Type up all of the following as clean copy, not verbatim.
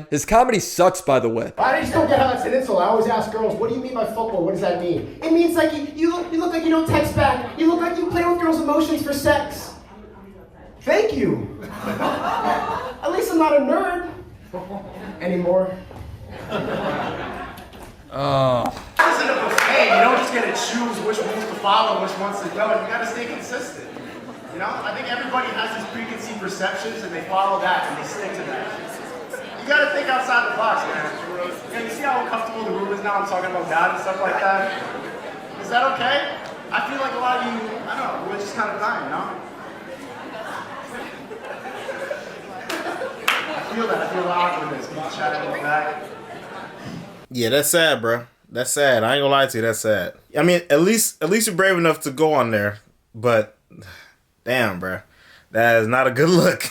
His comedy sucks, by the way. I just don't get how that's an insult. I always ask girls, what do you mean by football? What does that mean? It means like you look like you don't text back. You look like you play with girls' emotions for sex. Thank you. At least I'm not a nerd anymore. It's a buffet. You don't just get to choose which rules to follow, which ones to don't. You gotta stay consistent. You know, I think everybody has these preconceived perceptions and they follow that and they stick to that. You gotta think outside the box, man. You see how uncomfortable the room is now? I'm talking about God and stuff like that. Is that okay? I feel like a lot of you, I don't know, we're just kind of dying, you know? I feel that. I feel the awkwardness. People chatting in the back. Yeah, that's sad, bro. That's sad. I ain't gonna lie to you. That's sad. I mean, at least you're brave enough to go on there. But damn, bro, that is not a good look.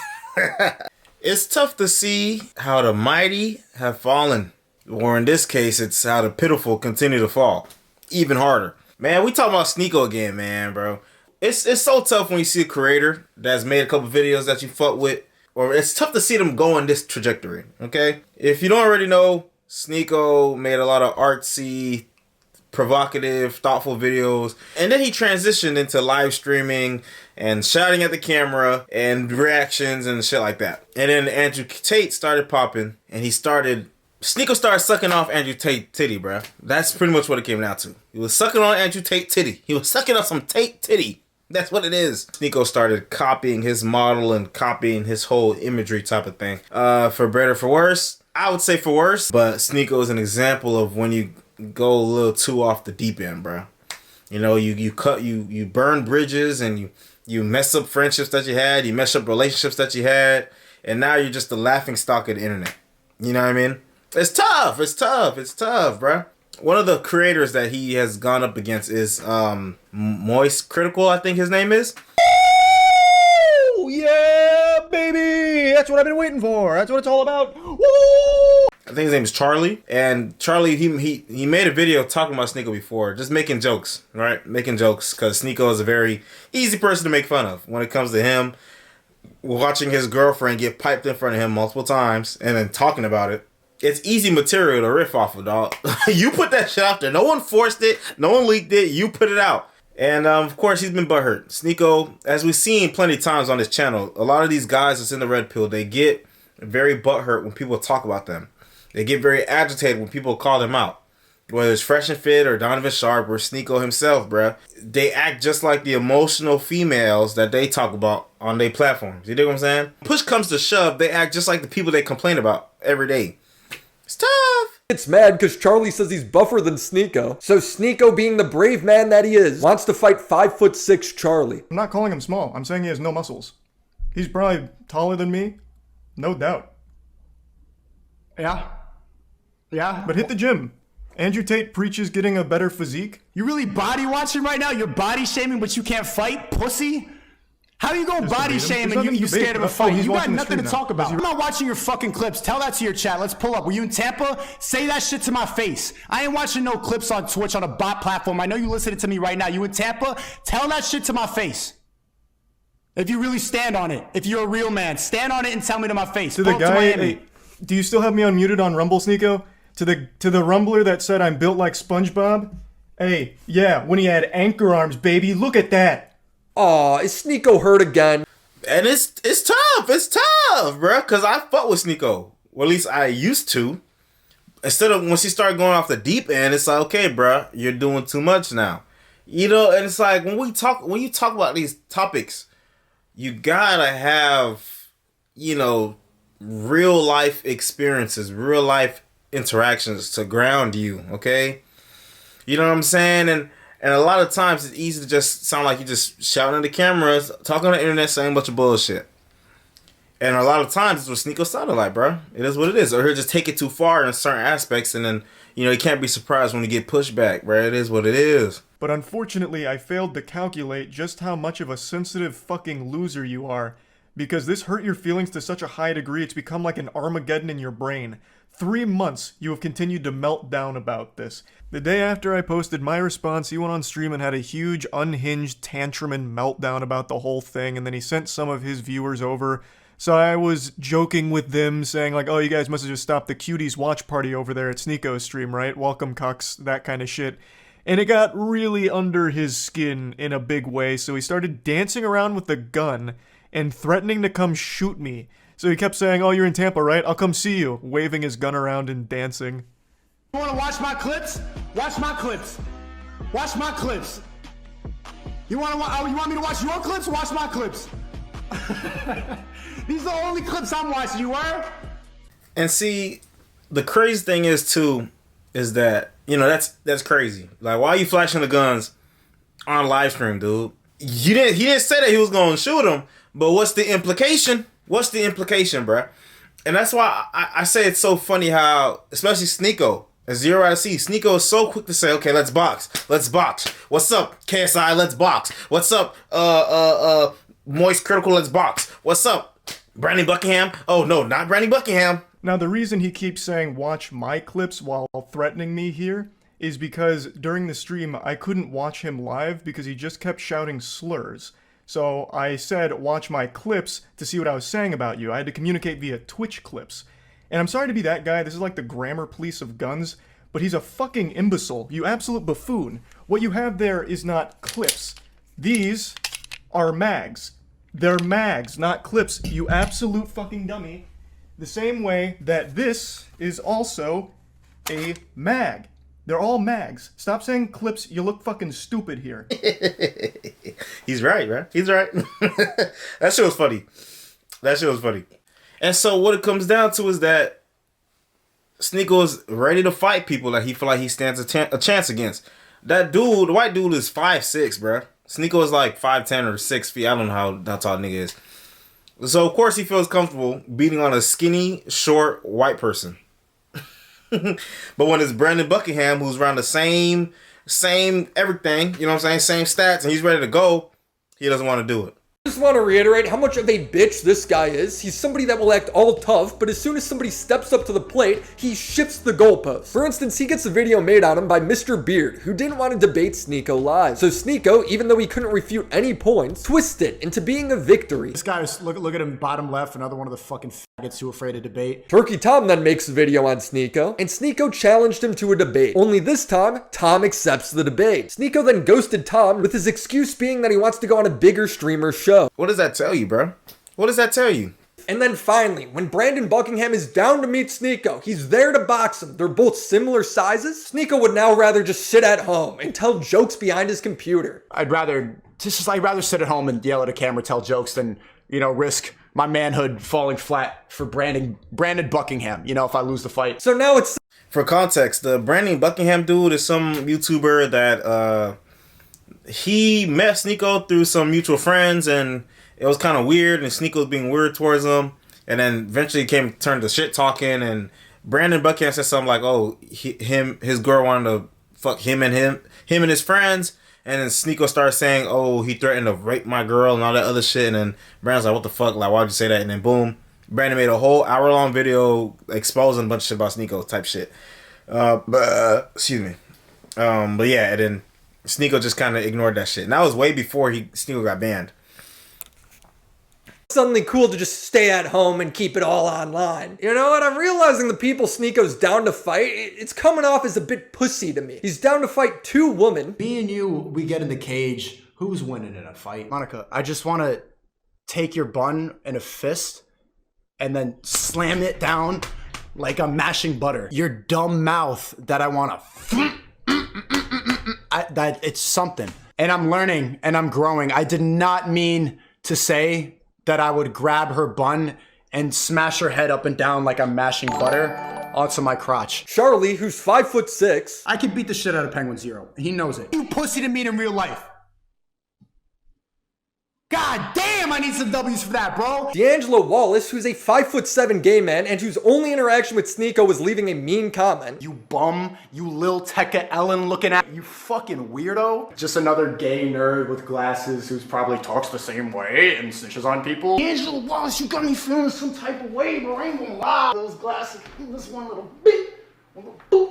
It's tough to see how the mighty have fallen, or in this case, it's how the pitiful continue to fall. Even harder, man. We talking about Sneako again, man, bro. It's so tough when you see a creator that's made a couple videos that you fuck with, or it's tough to see them go on this trajectory. Okay, if you don't already know, Sneako made a lot of artsy, provocative, thoughtful videos, and then he transitioned into live streaming and shouting at the camera and reactions and shit like that. And then Andrew Tate started popping, and Sneako started sucking off Andrew Tate titty, bruh. That's pretty much what it came down to. He was sucking on Andrew Tate titty. He was sucking on some Tate titty. That's what it is. Sneako started copying his model and copying his whole imagery type of thing. For better or for worse, I would say for worse, but Sneako is an example of when you go a little too off the deep end, bro. You know, you burn bridges and you mess up friendships that you had, you mess up relationships that you had, and now you're just the laughing stock of the internet. You know what I mean? It's tough, bro. One of the creators that he has gone up against is Moist Critical, I think his name is. Oh, yeah, baby! That's what I've been waiting for. That's what it's all about. Woo! I think his name is Charlie. And Charlie, he made a video talking about Sneako before, just making jokes, right? Making jokes, because Sneako is a very easy person to make fun of when it comes to him watching his girlfriend get piped in front of him multiple times and then talking about it. It's easy material to riff off of, dog. You put that shit out there. No one forced it. No one leaked it. You put it out. And of course, he's been butthurt. Sneako, as we've seen plenty of times on this channel, a lot of these guys that's in the red pill, they get very butthurt when people talk about them. They get very agitated when people call them out. Whether it's Fresh and Fit or Donovan Sharp or Sneako himself, bruh. They act just like the emotional females that they talk about on their platforms. You dig what I'm saying? Push comes to shove, they act just like the people they complain about every day. It's tough. It's mad because Charlie says he's buffer than Sneako. So Sneako, being the brave man that he is, wants to fight 5'6" Charlie. I'm not calling him small. I'm saying he has no muscles. He's probably taller than me. No doubt. Yeah. But hit the gym. Andrew Tate preaches getting a better physique. You really body watching right now? You're body shaming, but you can't fight, pussy? How you gonna body shame and you scared of a fight? You got nothing to talk about. I'm not watching your fucking clips. Tell that to your chat. Let's pull up. Were you in Tampa? Say that shit to my face. I ain't watching no clips on Twitch on a bot platform. I know you listening to me right now. You in Tampa? Tell that shit to my face. If you really stand on it. If you're a real man, stand on it and tell me to my face. To the guy, hey, do you still have me unmuted on Rumble, Sneako? To the Rumbler that said I'm built like SpongeBob? Hey, yeah, when he had anchor arms, baby. Look at that. Aw, is Sneako hurt again? And it's tough, bro. Cause I fuck with Sneako. Well, at least I used to. Instead of once he started going off the deep end, it's like, okay, bro, you're doing too much now. You know, and it's like when you talk about these topics, you gotta have, you know, real life experiences, real life interactions to ground you, okay? You know what I'm saying? And a lot of times it's easy to just sound like you just shouting at the cameras, talking on the internet, saying a bunch of bullshit. And a lot of times it's what Sneako sounded like, bro. It is what it is. Or he'll just take it too far in certain aspects, and then, you know, you can't be surprised when you get pushed back, bro. It is what it is. But unfortunately, I failed to calculate just how much of a sensitive fucking loser you are. Because this hurt your feelings to such a high degree, it's become like an Armageddon in your brain. 3 months you have continued to melt down about this. The day after I posted my response, he went on stream and had a huge unhinged tantrum and meltdown about the whole thing, and then he sent some of his viewers over So I was joking with them, saying like, oh, you guys must have just stopped the cuties watch party over there at Sneako's stream, right? Welcome, cucks, that kind of shit. And it got really under his skin in a big way, so he started dancing around with the gun and threatening to come shoot me. So he kept saying, oh, you're in Tampa, right? I'll come see you, waving his gun around and dancing. You wanna watch my clips? Watch my clips. Watch my clips. You want me to watch your clips? Watch my clips. These are the only clips I'm watching, you were? And see, the crazy thing is too, is that, you know, that's crazy. Like, why are you flashing the guns on live stream, dude? He didn't say that he was gonna shoot him, but what's the implication? What's the implication, bruh? And that's why I say it's so funny how, especially Sneako, as 0 out of C, Sneako is so quick to say, okay, let's box. What's up, KSI, let's box. What's up, Moist Critical, let's box. What's up, Brandon Buckingham? Oh, no, not Brandon Buckingham. Now, the reason he keeps saying watch my clips while threatening me here is because during the stream, I couldn't watch him live because he just kept shouting slurs. So I said watch my clips to see what I was saying about you. I had to communicate via Twitch clips. And I'm sorry to be that guy, this is like the grammar police of guns, but he's a fucking imbecile, you absolute buffoon. What you have there is not clips. These are mags. They're mags, not clips, you absolute fucking dummy. The same way that this is also a mag. They're all mags. Stop saying clips, you look fucking stupid here. He's right, man. He's right. That shit was funny. And so what it comes down to is that Sneako is ready to fight people that he feel like he stands a chance against. That dude, the white dude, is 5'6", bruh. Sneako is like 5'10" or 6 feet. I don't know how tall nigga is. So of course he feels comfortable beating on a skinny, short, white person. But when it's Brandon Buckingham, who's around the same everything, you know what I'm saying, same stats, and he's ready to go, he doesn't want to do it. I just want to reiterate how much of a bitch this guy is. He's somebody that will act all tough, but as soon as somebody steps up to the plate, he shifts the goalpost. For instance, he gets a video made on him by Mr. Beard, who didn't want to debate Sneako live. So Sneako, even though he couldn't refute any points, twisted it into being a victory. This guy is, look at him bottom left, another one of the fucking faggots who afraid to debate. Turkey Tom then makes a video on Sneako, and Sneako challenged him to a debate. Only this time, Tom accepts the debate. Sneako then ghosted Tom, with his excuse being that he wants to go on a bigger streamer show. What does that tell you, bro? What does that tell you? And then finally, when Brandon Buckingham is down to meet Sneako, he's there to box him. They're both similar sizes. Sneako would now rather just sit at home and tell jokes behind his computer. I'd rather sit at home and yell at a camera, tell jokes than, you know, risk my manhood falling flat for Brandon Buckingham, you know, if I lose the fight. So now it's... For context, the Brandon Buckingham dude is some YouTuber that he met Sneako through some mutual friends, and it was kind of weird, and Sneako was being weird towards him, and then eventually turned to shit talking, and Brandon Buckingham said something like, oh, his girl wanted to fuck him and his friends, and then Sneako started saying, oh, he threatened to rape my girl and all that other shit, and then Brandon's like, what the fuck, like, why'd you say that? And then boom, Brandon made a whole hour-long video exposing a bunch of shit about Sneako type shit. Excuse me. But yeah, and then Sneako just kind of ignored that shit. And that was way before Sneako got banned. Suddenly cool to just stay at home and keep it all online. You know what? I'm realizing the people Sneako's down to fight, it's coming off as a bit pussy to me. He's down to fight 2 women. Me and you, we get in the cage. Who's winning in a fight? Monica, I just want to take your bun in a fist and then slam it down like I'm mashing butter. Your dumb mouth that I want to... that it's something. And I'm learning and I'm growing. I did not mean to say that I would grab her bun and smash her head up and down like I'm mashing butter onto my crotch. Charlie, who's 5'6". I can beat the shit out of Penguin Zero. He knows it. You pussy to meet in real life. God damn, I need some W's for that, bro. D'Angelo Wallace, who's a 5'7" gay man and whose only interaction with Sneako was leaving a mean comment. You bum, you Lil Tekka Ellen looking at, you fucking weirdo. Just another gay nerd with glasses who's probably talks the same way and snitches on people. D'Angelo Wallace, you got me feeling some type of way, bro. I ain't gonna lie. Those glasses, this one little bit.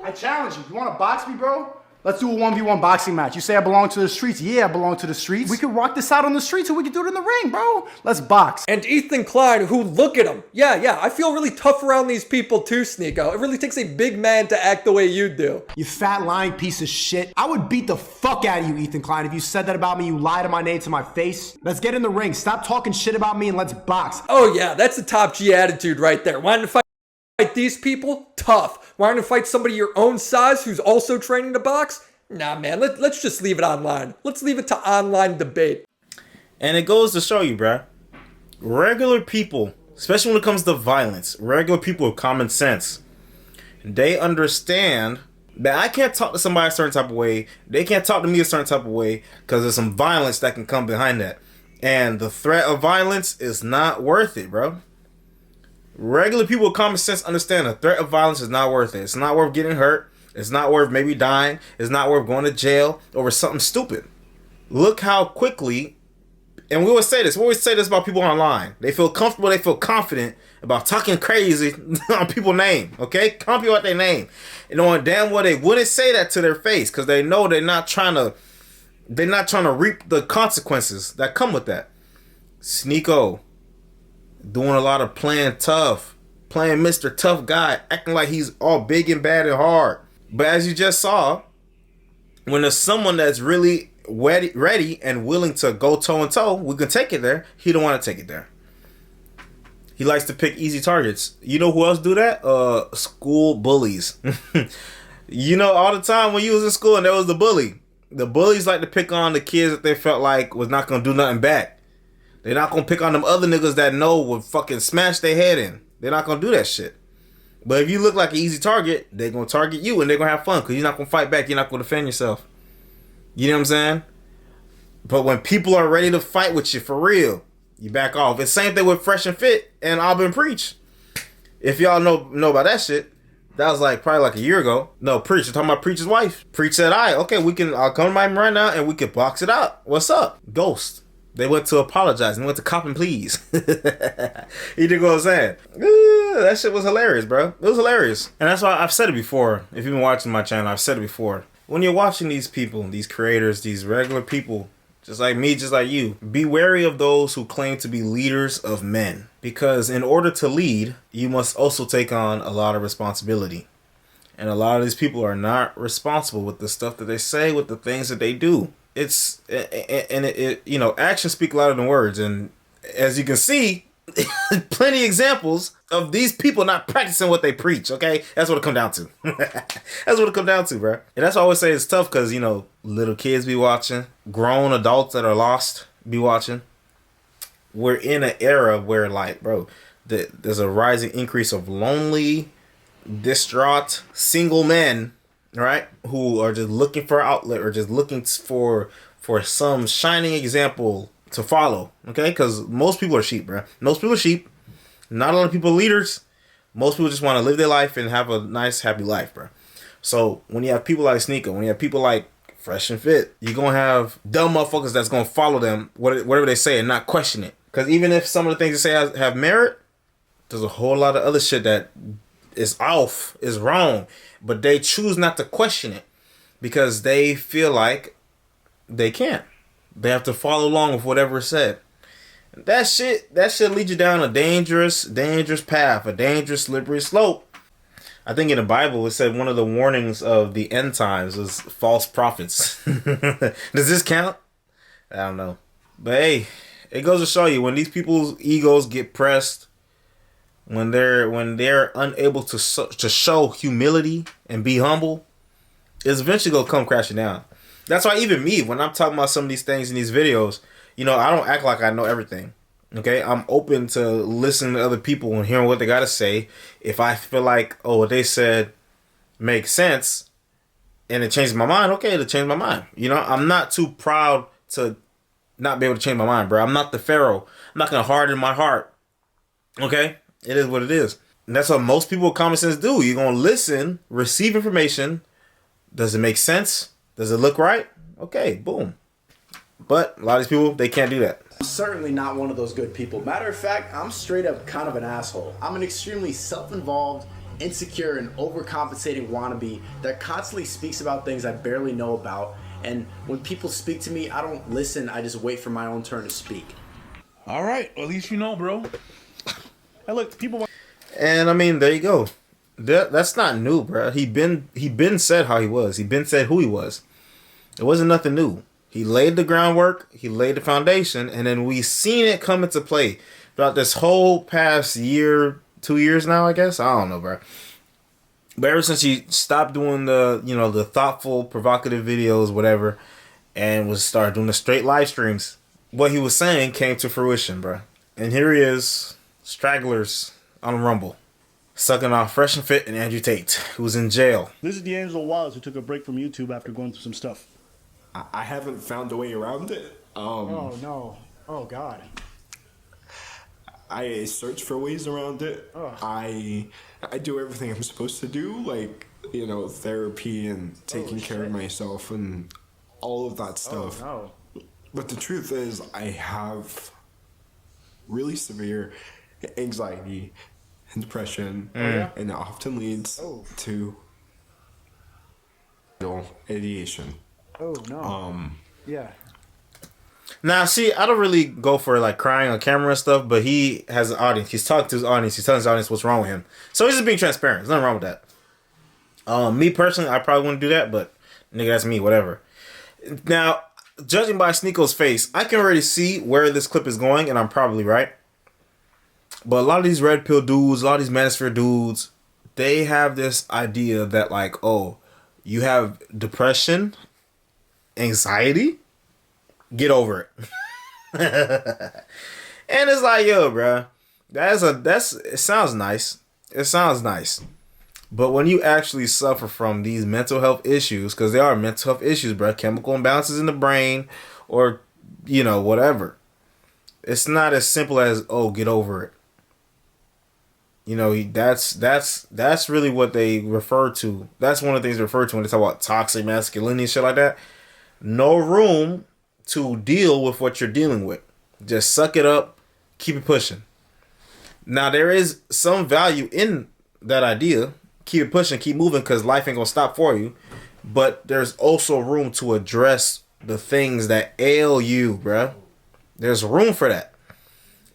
I challenge you. You wanna box me, bro? Let's do a 1v1 boxing match. You say I belong to the streets. Yeah, I belong to the streets. We could rock this out on the streets or we could do it in the ring, bro. Let's box. And Ethan Klein, who, look at him. Yeah, I feel really tough around these people too, Sneako. It really takes a big man to act the way you do. You fat lying piece of shit. I would beat the fuck out of you, Ethan Klein, if you said that about me. You lied to my name to my face. Let's get in the ring. Stop talking shit about me and let's box. Oh yeah, that's a top G attitude right there. Wanting to fight these people? Tough. Wanting to fight somebody your own size who's also training to box? Nah, man, let's just leave it online. Let's leave it to online debate. And it goes to show you, bruh. Regular people, especially when it comes to violence, regular people with common sense, they understand that I can't talk to somebody a certain type of way. They can't talk to me a certain type of way because there's some violence that can come behind that. And the threat of violence is not worth it, bro. Regular people with common sense understand the threat of violence is not worth it. It's not worth getting hurt. It's not worth maybe dying. It's not worth going to jail over something stupid. Look how quickly, and we always say this about people online. They feel comfortable, they feel confident about talking crazy on people's name, okay? Calling people out their name. And knowing damn well they wouldn't say that to their face because they know they're not trying to reap the consequences that come with that. Sneako, doing a lot of playing tough, playing Mr. Tough Guy, acting like he's all big and bad and hard. But as you just saw, when there's someone that's really ready and willing to go toe and toe, we can take it there. He don't want to take it there. He likes to pick easy targets. You know who else do that? School bullies. You know, all the time when you was in school and there was the bully. The bullies like to pick on the kids that they felt like was not going to do nothing back. They're not going to pick on them other niggas that know would fucking smash their head in. They're not going to do that shit. But if you look like an easy target, they're going to target you and they're going to have fun because you're not going to fight back. You're not going to defend yourself. You know what I'm saying? But when people are ready to fight with you for real, you back off. It's the same thing with Fresh and Fit and Auburn Preach. If y'all know about that shit, that was like probably like a year ago. No, Preach. You're talking about Preach's wife. Preach said, all right, okay, I'll come to my right now and we can box it out. What's up? Ghost. They went to apologize and went to cop and please. You dig what I'm saying? That shit was hilarious, bro. It was hilarious. And that's why I've said it before. If you've been watching my channel, I've said it before. When you're watching these people, these creators, these regular people, just like me, just like you, be wary of those who claim to be leaders of men. Because in order to lead, you must also take on a lot of responsibility. And a lot of these people are not responsible with the stuff that they say, with the things that they do. Actions speak louder than words. And as you can see, plenty of examples of these people not practicing what they preach, okay? That's what it come down to. That's what it come down to, bro. And that's why I always say it's tough because, little kids be watching. Grown adults that are lost be watching. We're in an era where, like, bro, there's a rising increase of lonely, distraught, single men, right? Who are just looking for outlet or just looking for some shining example to follow, okay? Because most people are sheep, bro. Most people are sheep. Not a lot of people are leaders. Most people just want to live their life and have a nice, happy life, bro. So when you have people like Sneako, when you have people like Fresh and Fit, you're going to have dumb motherfuckers that's going to follow them, whatever they say, and not question it. Because even if some of the things they say have merit, there's a whole lot of other shit that is off, is wrong. But they choose not to question it because they feel like they can't. They have to follow along with whatever is said. That shit leads you down a dangerous path, a dangerous, slippery slope. I think in the Bible it said one of the warnings of the end times was false prophets. Does this count? I don't know. But hey, it goes to show you when these people's egos get pressed, when they're unable to show humility and be humble, it's eventually gonna come crashing down. That's why even me, when I'm talking about some of these things in these videos, I don't act like I know everything. Okay, I'm open to listening to other people and hearing what they gotta say. If I feel like, what they said makes sense, and it changes my mind, okay, it'll change my mind. I'm not too proud to not be able to change my mind, bro. I'm not the Pharaoh. I'm not gonna harden my heart. Okay, it is what it is. And that's what most people with common sense do. You're gonna listen, receive information. Does it make sense? Does it look right? Okay, boom. But a lot of these people, they can't do that. I'm certainly not one of those good people. Matter of fact, I'm straight up kind of an asshole. I'm an extremely self-involved, insecure and overcompensating wannabe that constantly speaks about things I barely know about. And when people speak to me, I don't listen. I just wait for my own turn to speak. All right, well, at least you know, bro. Hey, look, people. And I mean, there you go. That's not new, bro. He been said how he was. He been said who he was. It wasn't nothing new. He laid the groundwork. He laid the foundation, and then we seen it come into play throughout this whole past year, 2 years now. I guess I don't know, bro. But ever since he stopped doing the thoughtful, provocative videos, whatever, and was started doing the straight live streams, what he was saying came to fruition, bro. And here he is, stragglers on Rumble, sucking off Fresh and Fit and Andrew Tate, who was in jail. This is D'Angelo Wallace, who took a break from YouTube after going through some stuff. I haven't found a way around it. Oh no! Oh God! I search for ways around it. Ugh. I do everything I'm supposed to do, like, therapy and taking care of myself and all of that stuff. Oh no! But the truth is, I have really severe anxiety and depression, and it often leads to ideation. Oh no! Yeah. Now, see, I don't really go for like crying on camera and stuff, but he has an audience. He's talking to his audience. He's telling his audience what's wrong with him. So he's just being transparent. There's nothing wrong with that. Me personally, I probably wouldn't do that, but nigga, that's me, whatever. Now, judging by Sneako's face, I can already see where this clip is going, and I'm probably right. But a lot of these red pill dudes, a lot of these manosphere dudes, they have this idea that like, oh, you have depression, anxiety, get over it. And it's like, yo, bro, it sounds nice. It sounds nice. But when you actually suffer from these mental health issues, because they are mental health issues, bro, chemical imbalances in the brain or, whatever. It's not as simple as, oh, get over it. That's really what they refer to. That's one of the things they refer to when they talk about toxic masculinity and shit like that. No room to deal with what you're dealing with. Just suck it up, keep it pushing. Now, there is some value in that idea. Keep it pushing, keep moving, because life ain't gonna stop for you. But there's also room to address the things that ail you, bruh. There's room for that.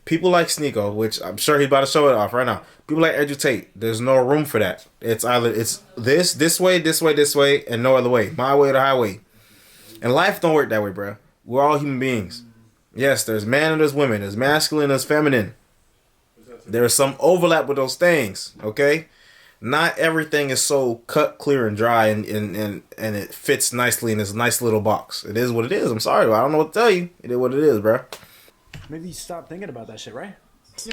People like Sneako, which I'm sure he's about to show it off right now. People like Andrew Tate, there's no room for that. It's either this way, and no other way. My way or the highway. And life don't work that way, bruh. We're all human beings. Yes, there's man and there's women. There's masculine and there's feminine. There's some overlap with those things, okay? Not everything is so cut, clear, and dry, and it fits nicely in this nice little box. It is what it is. I'm sorry, but I don't know what to tell you. It is what it is, bro. Maybe you stop thinking about that shit, right?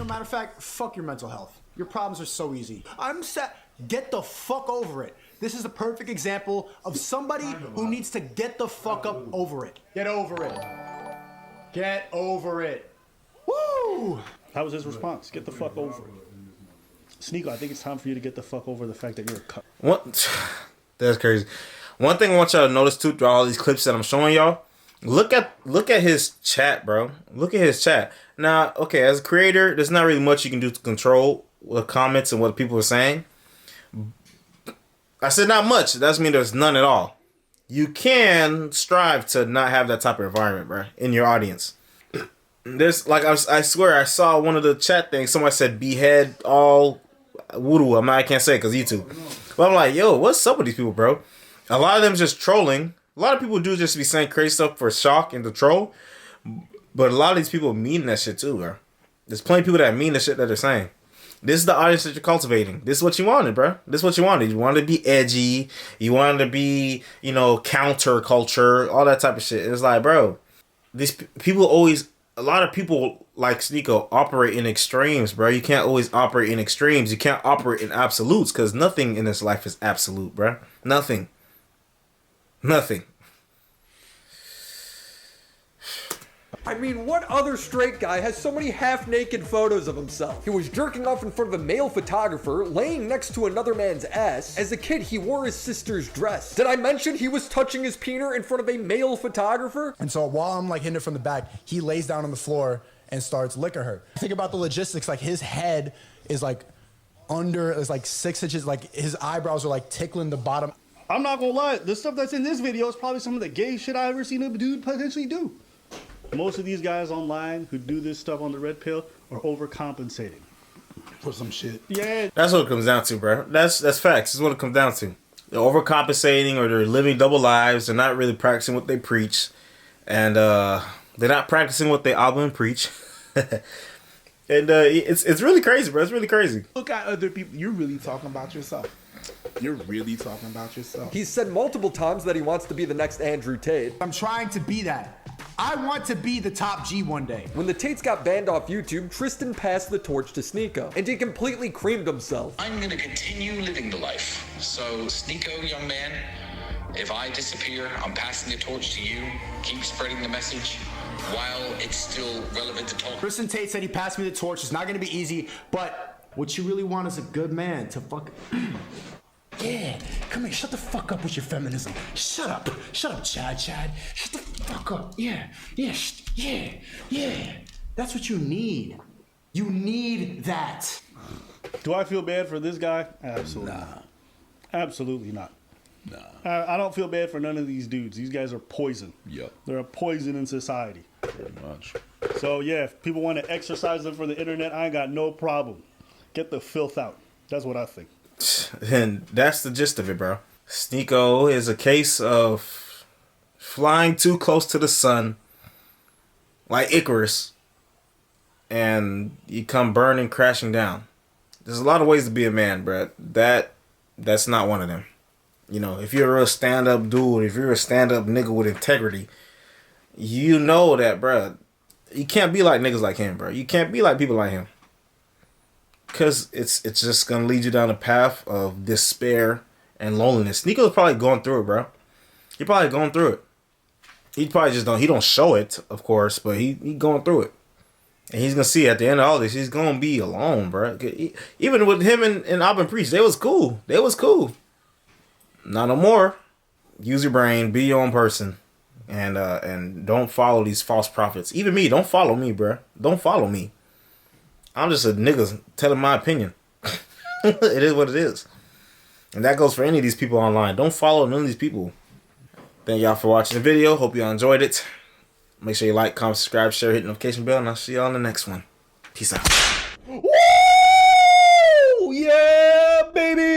Matter of fact, fuck your mental health. Your problems are so easy. I'm set. Get the fuck over it. This is a perfect example of somebody who needs to get the fuck up over it. Get over it. Get over it. Woo! How was his response? Get the fuck over it. Sneako, I think it's time for you to get the fuck over the fact that you're a cunt. What? That's crazy. One thing I want y'all to notice too through all these clips that I'm showing y'all, look at his chat, bro. Look at his chat. Now, okay, as a creator, there's not really much you can do to control the comments and what people are saying. I said not much. That doesn't mean there's none at all. You can strive to not have that type of environment, bro, in your audience. There's like I swear I saw one of the chat things. Somebody said behead all voodoo. I can't say it because YouTube. But I'm like, yo, what's up with these people, bro? A lot of them just trolling. A lot of people do just be saying crazy stuff for shock and to troll. But a lot of these people mean that shit too, bro. There's plenty of people that mean the shit that they're saying. This is the audience that you're cultivating. This is what you wanted, bro. This is what you wanted. You wanted to be edgy. You wanted to be, counter culture, all that type of shit. It's like, bro, these people always, a lot of people like Sneako operate in extremes, bro. You can't always operate in extremes. You can't operate in absolutes because nothing in this life is absolute, bro. Nothing. I mean, what other straight guy has so many half-naked photos of himself? He was jerking off in front of a male photographer, laying next to another man's ass. As a kid, he wore his sister's dress. Did I mention he was touching his peener in front of a male photographer? And so while I'm hitting it from the back, he lays down on the floor and starts licking her. Think about the logistics, his head is under, it's like 6 inches, like his eyebrows are like tickling the bottom. I'm not gonna lie, the stuff that's in this video is probably some of the gay shit I've ever seen a dude potentially do. Most of these guys online who do this stuff on the red pill are overcompensating for some shit. Yeah. That's what it comes down to, bro. That's facts. That's what it comes down to. They're overcompensating, or they're living double lives. They're not really practicing what they preach. And they're not practicing what they album preach. And it's really crazy, bro. It's really crazy. Look at other people. You're really talking about yourself. You're really talking about yourself. He's said multiple times that he wants to be the next Andrew Tate. I'm trying to be that. I want to be the top G one day. When the Tates got banned off YouTube, Tristan passed the torch to Sneako, and he completely creamed himself. I'm gonna continue living the life. So, Sneako, young man, if I disappear, I'm passing the torch to you. Keep spreading the message while it's still relevant to talk. Tristan Tate said he passed me the torch. It's not gonna be easy, but what you really want is a good man to fuck. Yeah, come here, shut the fuck up with your feminism. Shut up, Chad. Shut the fuck up. Yeah. That's what you need. You need that. Do I feel bad for this guy? Absolutely not. Absolutely not. Nah. I don't feel bad for none of these dudes. These guys are poison. Yep. They're a poison in society. Pretty much. So yeah, if people want to exercise them for the internet, I ain't got no problem. Get the filth out. That's what I think. And that's the gist of it, bro. Sneako is a case of flying too close to the sun, like Icarus, and you come burning, crashing down. There's a lot of ways to be a man, bro. That's not one of them. You know, if you're a real stand-up dude, if you're a stand-up nigga with integrity, you know that, bro. You can't be like niggas like him, bro. You can't be like people like him. Because it's just going to lead you down a path of despair and loneliness. Sneako's probably going through it, bro. He probably going through it. He probably just he don't show it, of course, but he going through it. And he's going to see at the end of all this, he's going to be alone, bro. Even with him and Albin Priest, they was cool. Not no more. Use your brain, be your own person, and don't follow these false prophets. Even me, don't follow me, bro. Don't follow me. I'm just a nigga telling my opinion. It is what it is. And that goes for any of these people online. Don't follow none of these people. Thank y'all for watching the video. Hope y'all enjoyed it. Make sure you like, comment, subscribe, share, hit the notification bell, and I'll see y'all in the next one. Peace out. Woo! Yeah, baby!